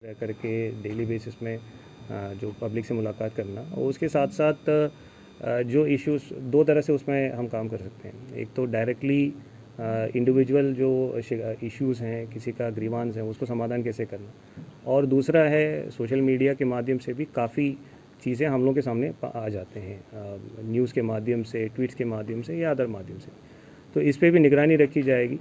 रह करके daily basis में जो पब्लिक से मुलाकात करना और उसके साथ साथ जो इश्यूज़ दो तरह से उसमें हम काम कर सकते हैं। एक तो डायरेक्टली इंडिविजुअल जो इश्यूज़ हैं, किसी का ग्रीवांस है, उसको समाधान कैसे करना, और दूसरा है सोशल मीडिया के माध्यम से भी काफ़ी चीज़ें हम लोग के सामने आ जाते हैं, न्यूज़ के माध्यम से, ट्वीट्स के माध्यम से या अदर माध्यम से। तो इस पे भी निगरानी रखी जाएगी।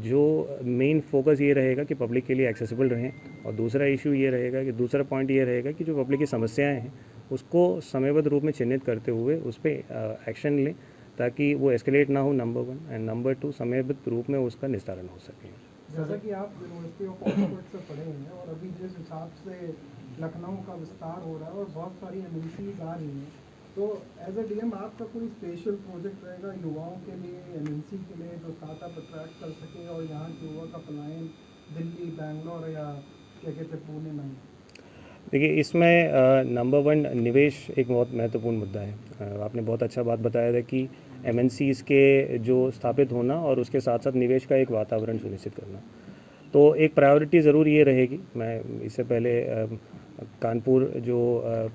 जो मेन फोकस ये रहेगा कि पब्लिक के लिए एक्सेसिबल रहें, और दूसरा इशू ये रहेगा कि दूसरा पॉइंट ये रहेगा कि जो पब्लिक की समस्याएं हैं उसको समयबद्ध रूप में चिन्हित करते हुए उस पर एक्शन लें, ताकि वो एस्केलेट ना हो, number one, and number two समयबद्ध रूप में उसका निस्तारण हो सके। जैसा कि आप यूनिवर्सिटी ऑफ ऑक्सफोर्ड से पढ़े हैं और अभी जिस हिसाब से लखनऊ का विस्तार हो रहा है और बहुत सारी एमएनसीज आ रही हैं, तो एज ए डीएम आपका कोई स्पेशल प्रोजेक्ट रहेगा युवाओं के लिए, एमएनसी के लिए, जो स्टार्टअप अट्रैक्ट कर सके और यहाँ के युवा का पलायन दिल्ली, बैंगलोर या क्या कहते हैं पुणे में? देखिए, इसमें नंबर वन निवेश एक बहुत महत्वपूर्ण मुद्दा है। आपने बहुत अच्छा बात बताया था कि एमएनसीज़ के जो स्थापित होना और उसके साथ साथ निवेश का एक वातावरण सुनिश्चित करना, तो एक प्रायोरिटी ज़रूर ये रहेगी। मैं इससे पहले कानपुर जो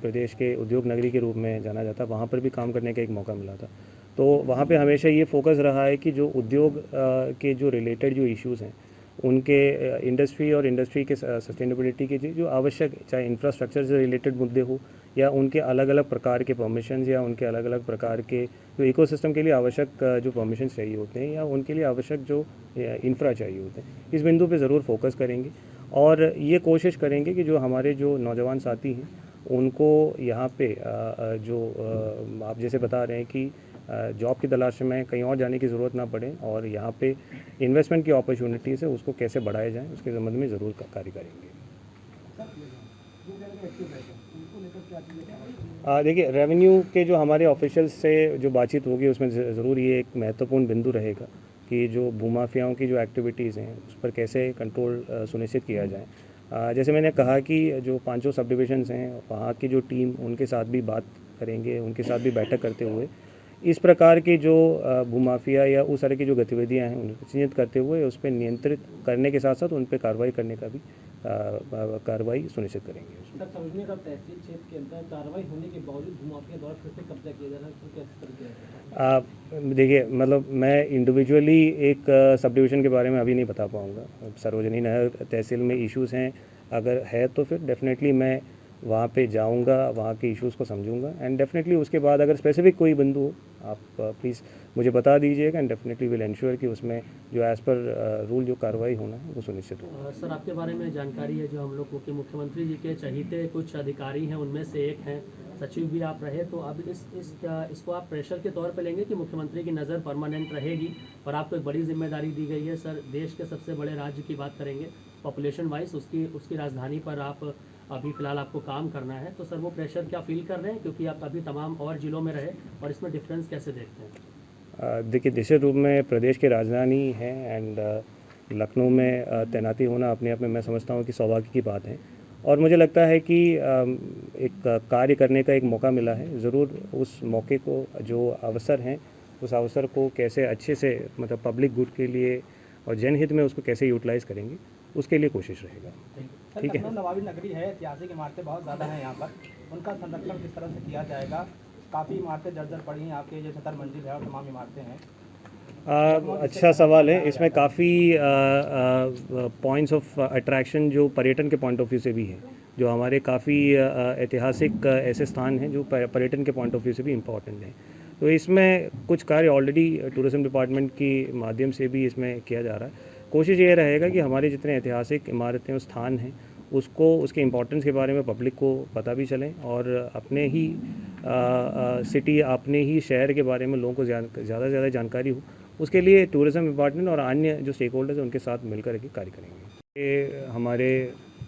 प्रदेश के उद्योग नगरी के रूप में जाना जाता, वहाँ पर भी काम करने का एक मौका मिला था। तो वहाँ पे हमेशा ये फोकस रहा है कि जो उद्योग के जो रिलेटेड जो इश्यूज़ हैं उनके इंडस्ट्री और इंडस्ट्री के सस्टेनेबिलिटी के जो आवश्यक, चाहे इंफ्रास्ट्रक्चर से रिलेटेड मुद्दे हो या उनके अलग अलग प्रकार के परमिशंस या उनके अलग अलग प्रकार के जो इकोसिस्टम के लिए आवश्यक जो परमिशन चाहिए होते हैं या उनके लिए आवश्यक जो इंफ्रा चाहिए होते हैं, इस बिंदु पे ज़रूर फोकस करेंगे। और ये कोशिश करेंगे कि जो हमारे जो नौजवान साथी हैं उनको यहाँ पे जो आप जैसे बता रहे हैं कि जॉब की तलाश में कहीं और जाने की ज़रूरत ना पड़े, और यहाँ पे इन्वेस्टमेंट की अपॉर्चुनिटीज़ है उसको कैसे बढ़ाया जाए उसके संबंध में ज़रूर कार्य करेंगे। देखिए, रेवेन्यू के जो हमारे ऑफिशियल्स से जो बातचीत होगी उसमें ज़रूर ये एक महत्वपूर्ण बिंदु रहेगा कि जो भूमाफियाओं की जो एक्टिविटीज़ हैं उस पर कैसे कंट्रोल सुनिश्चित किया जाए। जैसे मैंने कहा कि जो पांचों सब डिविजन्स हैं वहाँ की जो टीम, उनके साथ भी बात करेंगे, उनके साथ भी बैठक करते हुए इस प्रकार की जो भूमाफिया या उस तरह की जो गतिविधियां हैं उनको चिन्हित करते हुए उस पर नियंत्रित करने के साथ साथ उन पर कार्रवाई करने का भी कार्रवाई सुनिश्चित करेंगे। सर, समझने का तहसील क्षेत्र के अंदर कार्रवाई होने के बावजूद भूमाफिया द्वारा फिर से कब्जा किया जा रहा है, तो कैसे तरीके है? देखिए, मतलब मैं इंडिविजुअली एक सब डिवीज़न के बारे में अभी नहीं बता पाऊँगा। सार्वजनिक नहर तहसील में इश्यूज़ हैं, अगर है तो फिर डेफिनेटली मैं वहाँ पे जाऊँगा, वहाँ के इश्यूज़ को समझूंगा, एंड डेफिनेटली उसके बाद अगर स्पेसिफिक कोई बिंदु हो आप प्लीज़ मुझे बता दीजिएगा, एंड डेफिनेटली विल एंश्योर कि उसमें जो एज़ पर रूल जो कार्रवाई होना है वो सुनिश्चित हो। सर, आपके बारे में जानकारी है जो हम लोग को कि मुख्यमंत्री जी के चहीते कुछ अधिकारी हैं, उनमें से एक हैं सचिव भी आप रहे, तो अब इसको आप प्रेशर के तौर पे लेंगे कि मुख्यमंत्री की नज़र परमानेंट रहेगी और आपको एक बड़ी जिम्मेदारी दी गई है। सर, देश के सबसे बड़े राज्य की बात करेंगे पॉपुलेशन वाइज, उसकी राजधानी पर आप अभी फ़िलहाल आपको काम करना है, तो सर वो प्रेशर क्या फील कर रहे हैं, क्योंकि आप अभी तमाम और ज़िलों में रहे, और इसमें डिफरेंस कैसे देखते हैं? देखिए, निश्चित रूप में प्रदेश की राजधानी है, एंड लखनऊ में तैनाती होना अपने आप में मैं समझता हूँ कि सौभाग्य की बात है, और मुझे लगता है कि एक कार्य करने का एक मौका मिला है। ज़रूर उस मौके को, जो अवसर हैं, उस अवसर को कैसे अच्छे से, मतलब पब्लिक गुड के लिए और जनहित में उसको कैसे यूटिलाइज़ करेंगे, उसके लिए कोशिश रहेगा। ठीक है। लखनऊ नवाबी नगरी है, ऐतिहासिक इमारतें बहुत ज़्यादा हैं यहाँ पर, उनका संरक्षण किस तरह से किया जाएगा? काफ़ी इमारतें जर्जर पड़ी हैं, आपके जो 70 मंजिल है और तमाम इमारतें हैं। अच्छा सवाल है। इसमें काफ़ी पॉइंट्स ऑफ अट्रैक्शन जो पर्यटन के पॉइंट ऑफ व्यू से भी है, जो हमारे काफ़ी ऐतिहासिक ऐसे स्थान हैं जो पर्यटन के पॉइंट ऑफ व्यू से भी इम्पॉर्टेंट हैं। तो इसमें कुछ कार्य ऑलरेडी टूरिज्म डिपार्टमेंट के माध्यम से भी इसमें किया जा रहा है। कोशिश ये रहेगा कि हमारे जितने ऐतिहासिक इमारतें और स्थान हैं उसको, उसके इम्पोर्टेंस के बारे में पब्लिक को पता भी चलें, और अपने ही सिटी, अपने ही शहर के बारे में लोगों को ज़्यादा से ज़्यादा जानकारी हो। उसके लिए टूरिज़्म डिपार्टमेंट और अन्य जो स्टेक होल्डर्स हैं उनके साथ मिलकर के कार्य करेंगे। ये हमारे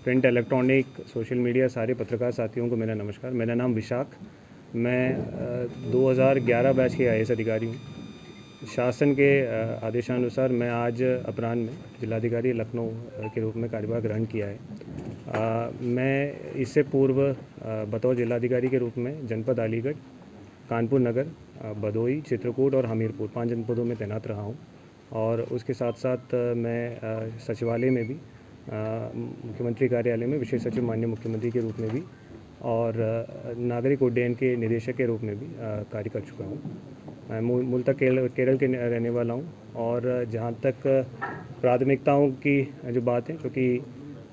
प्रिंट, इलेक्ट्रॉनिक, सोशल मीडिया सारे पत्रकार साथियों को मेरा नमस्कार। मेरा नाम विशाख, मैं 2011 बैच के आईएएस अधिकारी हूँ। शासन के आदेशानुसार मैं आज अपराह्न में जिलाधिकारी लखनऊ के रूप में कार्यभार ग्रहण किया है। मैं इससे पूर्व बतौर जिलाधिकारी के रूप में जनपद अलीगढ़, कानपुर नगर, भदोही, चित्रकूट और हमीरपुर 5 जनपदों में तैनात रहा हूँ, और उसके साथ साथ मैं सचिवालय में भी मुख्यमंत्री कार्यालय में विशेष सचिव माननीय मुख्यमंत्री के रूप में भी और नागरिक उड्डयन के निदेशक के रूप में भी कार्य कर चुका हूँ। मैं मूलतः केरल के रहने वाला हूँ और जहाँ तक प्राथमिकताओं की जो बात है, क्योंकि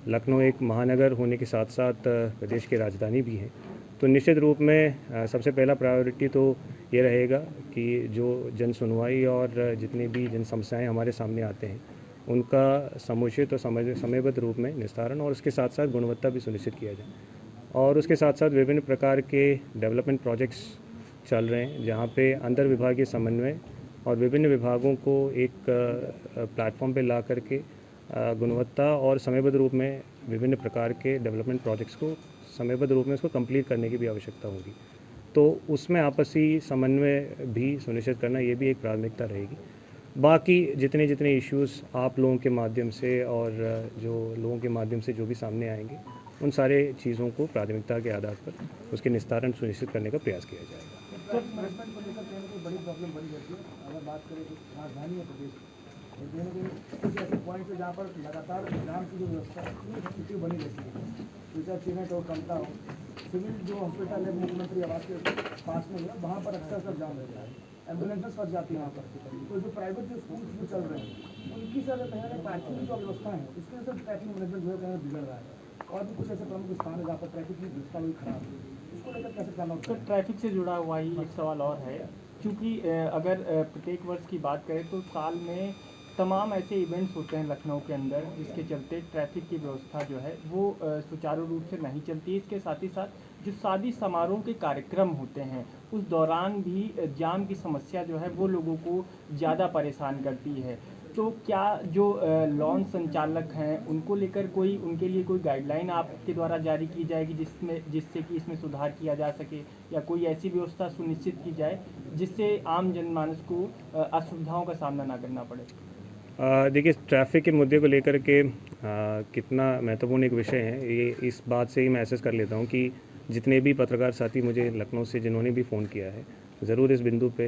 लखनऊ एक महानगर होने के साथ साथ प्रदेश की राजधानी भी है, तो निश्चित रूप में सबसे पहला प्रायोरिटी तो ये रहेगा कि जो जन सुनवाई और जितनी भी जन समस्याएँ हमारे सामने आते हैं उनका समुचित और समयबद्ध रूप में निस्तारण और उसके साथ साथ गुणवत्ता भी सुनिश्चित किया जाए। और उसके साथ साथ विभिन्न प्रकार के डेवलपमेंट प्रोजेक्ट्स चल रहे हैं जहाँ पे अंतर विभागीय समन्वय और विभिन्न विभागों को एक प्लेटफॉर्म पे ला करके गुणवत्ता और समयबद्ध रूप में विभिन्न प्रकार के डेवलपमेंट प्रोजेक्ट्स को समयबद्ध रूप में उसको कंप्लीट करने की भी आवश्यकता होगी। तो उसमें आपसी समन्वय भी सुनिश्चित करना ये भी एक प्राथमिकता रहेगी। बाकी जितने इश्यूज़ आप लोगों के माध्यम से और जो लोगों के माध्यम से जो भी सामने आएंगे उन सारे चीज़ों को प्राथमिकता के आधार पर उसके निस्तारण सुनिश्चित करने का प्रयास किया जाएगा। इन्वेस्टमेंट को लेकर कहीं ना कहीं बड़ी प्रॉब्लम बनी रहती है। अगर बात करें तो राजधानी है प्रदेश की, तो कहीं ना कहीं कुछ ऐसे पॉइंट है जहाँ पर लगातार जाम की जो व्यवस्था है वो बनी रहती है। जैसा सीमेंट हो, कमता हो, सिविल जो हॉस्पिटल है मुख्यमंत्री आवास के पास में है वहाँ पर अक्सर जाम रहता है, एम्बुलेंसेस फंस जाती है वहाँ पर। तो जो प्राइवेट जो स्कूल्स जो चल रहे हैं उनकी सर कहीं ना कहीं पार्किंग की जो व्यवस्था है उसके वजह से ट्रैफिक मैनेजमेंट जो है कहीं बिगड़ रहा है। और भी कुछ ऐसे प्रमुख स्थान है जहाँ पर ट्रैफिक की व्यवस्था भी खराब है, उसको लेकर कैसे करना होता तो है? ट्रैफिक से जुड़ा हुआ ही एक सवाल और है, क्योंकि अगर प्रत्येक वर्ष की बात करें तो साल में तमाम ऐसे इवेंट्स होते हैं लखनऊ के अंदर जिसके चलते ट्रैफिक की व्यवस्था जो है वो सुचारू रूप से नहीं चलती है। इसके साथ ही साथ जो शादी समारोह के कार्यक्रम होते हैं उस दौरान भी जाम की समस्या जो है वो लोगों को ज़्यादा परेशान करती है। तो क्या जो लॉन्च संचालक हैं उनको लेकर उनके लिए कोई गाइडलाइन आपके द्वारा जारी की जाएगी जिससे कि इसमें सुधार किया जा सके, या कोई ऐसी व्यवस्था सुनिश्चित की जाए जिससे आम जनमानस को असुविधाओं का सामना ना करना पड़े? देखिए, ट्रैफिक के मुद्दे को लेकर के कितना महत्वपूर्ण एक विषय है ये इस बात से ही मैं एहसास कर लेता हूँ कि जितने भी पत्रकार साथी मुझे लखनऊ से जिन्होंने भी फ़ोन किया है, ज़रूर इस बिंदु पे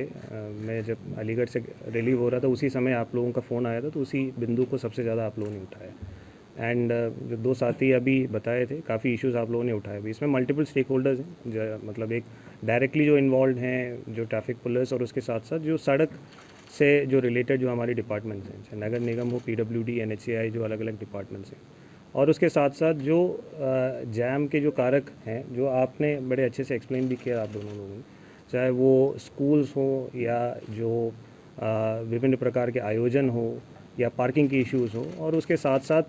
मैं जब अलीगढ़ से रिलीव हो रहा था उसी समय आप लोगों का फ़ोन आया था, तो उसी बिंदु को सबसे ज़्यादा आप लोगों ने उठाया। एंड जो दो साथी अभी बताए थे, काफ़ी इश्यूज़ आप लोगों ने उठाए भी। इसमें मल्टीपल स्टेक होल्डर्स हैं, मतलब एक डायरेक्टली जो इन्वॉल्व हैं जो ट्रैफिक पुलिस, और उसके साथ साथ जो सड़क से जो रिलेटेड जो हमारे डिपार्टमेंट्स हैं, चाहे नगर निगम हो, PWD, NHAI, जो अलग अलग डिपार्टमेंट्स हैं, और उसके साथ साथ जो जैम के जो कारक हैं जो आपने बड़े अच्छे से एक्सप्लेन भी किया आप दोनों लोगों ने, चाहे वो स्कूल्स हो या जो विभिन्न प्रकार के आयोजन हो या पार्किंग की इश्यूज़ हो, और उसके साथ साथ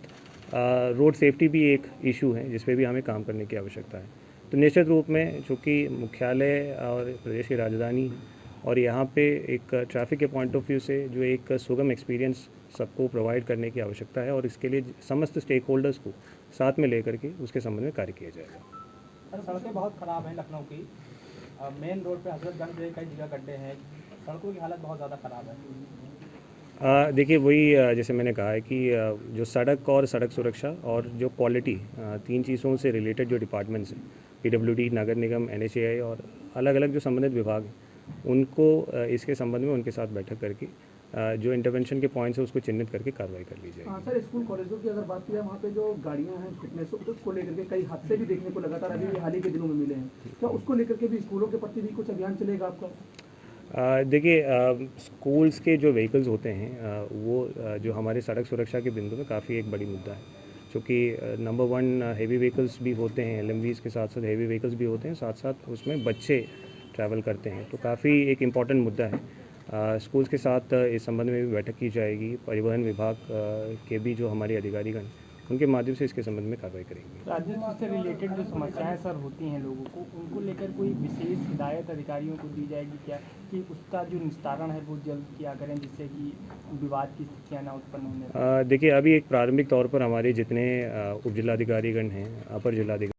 रोड सेफ्टी भी एक इशू है जिस पे भी हमें काम करने की आवश्यकता है। तो निश्चित रूप में चूँकि मुख्यालय और प्रदेश की राजधानी है और यहाँ पे एक ट्रैफिक के पॉइंट ऑफ व्यू से जो एक सुगम एक्सपीरियंस सबको प्रोवाइड करने की आवश्यकता है, और इसके लिए समस्त स्टेक होल्डर्स को साथ में लेकर के उसके संबंध में कार्य किया जाएगा। सर, सड़कें बहुत ख़राब हैं लखनऊ की। मेन रोड पे हजरतगंज में कई जगह गड्ढे हैं, सड़कों की हालत बहुत ज़्यादा ख़राब है। देखिए, वही जैसे मैंने कहा है कि जो सड़क और सड़क सुरक्षा और जो क्वालिटी, तीन चीज़ों से रिलेटेड जो डिपार्टमेंट्स हैं, PWD, नगर निगम, NHAI और अलग अलग जो संबंधित विभाग हैं, उनको इसके संबंध में उनके साथ बैठक करके जो इंटरवेंशन के पॉइंट्स है उसको चिन्हित करके कार्रवाई कर ली जाएगी। सर, स्कूल कॉलेजों की अगर बात की जाए, वहाँ पे जो गाड़ियाँ हैं फिटनेस उसको लेकर के कई हादसे भी देखने को लगातार अभी हाल ही के दिनों में मिले हैं, क्या उसको लेकर के भी स्कूलों के प्रति भी कुछ अभियान चलेगा आपका? देखिए, स्कूल्स के जो व्हीकल्स होते हैं वो जो हमारे सड़क सुरक्षा के बिंदु में काफ़ी एक बड़ी मुद्दा है, क्योंकि नंबर 1 हेवी व्हीकल्स भी होते हैं, LMVs के साथ साथ हेवी व्हीकल्स भी होते हैं, साथ साथ उसमें बच्चे ट्रैवल करते हैं, तो काफ़ी एक इम्पॉर्टेंट मुद्दा है। स्कूल्स के साथ इस संबंध में भी बैठक की जाएगी। परिवहन विभाग के भी जो हमारे अधिकारीगण उनके माध्यम से इसके संबंध में कार्रवाई करेंगे। राजस्व से रिलेटेड जो समस्याएं सर होती हैं लोगों को, उनको लेकर कोई विशेष हिदायत अधिकारियों को दी जाएगी क्या, कि उसका जो निस्तारण है वो जल्द किया करें जिससे कि विवाद की स्थितियाँ ना उत्पन्न होने? देखिए, अभी एक प्रारंभिक तौर पर हमारे जितने उप जिलाधिकारीगण हैं, अपर जिलाधिकारी